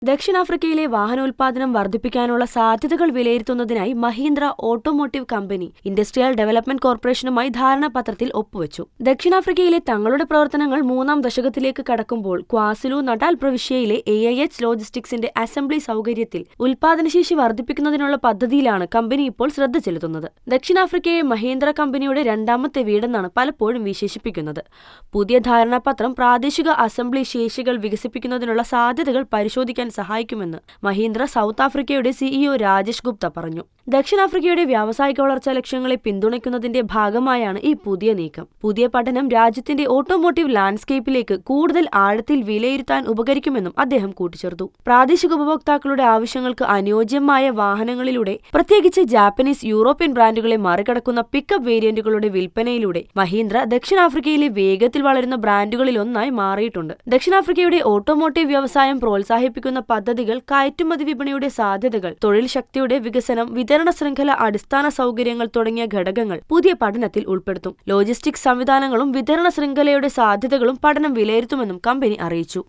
ദക്ഷിണാഫ്രിക്കയിലെ വാഹനോൽപാദനം വർദ്ധിപ്പിക്കാനുള്ള സാധ്യതകൾ വിലയിരുത്തുന്നതിനായി Mahindra automotive company industrial development കോർപ്പറേഷനുമായി ധാരണാപത്രത്തിൽ ഒപ്പുവച്ചു. ദക്ഷിണാഫ്രിക്കയിലെ തങ്ങളുടെ പ്രവർത്തനങ്ങൾ മൂന്നാം ദശകത്തിലേക്ക് കടക്കുമ്പോൾ ക്വാസുലു നടാൽ പ്രവിശ്യയിലെ AIH ലോജിസ്റ്റിക്സിന്റെ അസംബ്ലി സൗകര്യത്തിൽ ഉൽപാദനശേഷി വർദ്ധിപ്പിക്കുന്നതിനുള്ള പദ്ധതിയിലാണ് കമ്പനി ഇപ്പോൾ ശ്രദ്ധ ചെലുത്തുന്നത്. ദക്ഷിണാഫ്രിക്കയെ മഹീന്ദ്ര കമ്പനിയുടെ രണ്ടാമത്തെ വീടെന്നാണ് പലപ്പോഴും വിശേഷിപ്പിക്കുന്നത്. പുതിയ ധാരണാപത്രം പ്രാദേശിക അസംബ്ലി ശേഷികൾ വികസിപ്പിക്കുന്നതിനുള്ള സാധ്യതകൾ പരിശോധിക്കാൻ സഹായിക്കുമെന്ന് മഹീന്ദ്ര സൗത്ത് ആഫ്രിക്കയുടെ CEO രാജേഷ് ഗുപ്ത പറഞ്ഞു. ദക്ഷിണാഫ്രിക്കയുടെ വ്യാവസായിക വളർച്ചാ ലക്ഷ്യങ്ങളെ പിന്തുണയ്ക്കുന്നതിന്റെ ഭാഗമായാണ് ഈ പുതിയ നീക്കം. പുതിയ പഠനം രാജ്യത്തിന്റെ ഓട്ടോമോട്ടീവ് ലാൻഡ്സ്കേപ്പിലേക്ക് കൂടുതൽ ആഴത്തിൽ വിലയിരുത്താൻ ഉപകരിക്കുമെന്നും അദ്ദേഹം കൂട്ടിച്ചേർത്തു. പ്രാദേശിക ഉപഭോക്താക്കളുടെ ആവശ്യങ്ങൾക്ക് അനുയോജ്യമായ വാഹനങ്ങളിലൂടെ, പ്രത്യേകിച്ച് ജാപ്പനീസ്, യൂറോപ്യൻ ബ്രാൻഡുകളെ മറികടക്കുന്ന പിക്കപ്പ് വേരിയന്റുകളുടെ വിൽപ്പനയിലൂടെ മഹീന്ദ്ര ദക്ഷിണാഫ്രിക്കയിലെ വേഗത്തിൽ വളരുന്ന ബ്രാൻഡുകളിലൊന്നായി മാറിയിട്ടുണ്ട്. ദക്ഷിണാഫ്രിക്കയുടെ ഓട്ടോമോട്ടീവ് വ്യവസായം പ്രോത്സാഹിപ്പിക്കുന്ന പദ്ധതികൾ, കയറ്റുമതി വിപണിയുടെ സാധ്യതകൾ, തൊഴിൽ ശക്തിയുടെ വികസനം, വിതരണ ശൃംഖല, അടിസ്ഥാന സൗകര്യങ്ങൾ തുടങ്ങിയ ഘടകങ്ങൾ പുതിയ പഠനത്തിൽ ഉൾപ്പെടുത്തും. ലോജിസ്റ്റിക്സ് സംവിധാനങ്ങളും വിതരണ ശൃംഖലയുടെ സാധ്യതകളും പഠനം വിലയിരുത്തുമെന്നും കമ്പനി അറിയിച്ചു.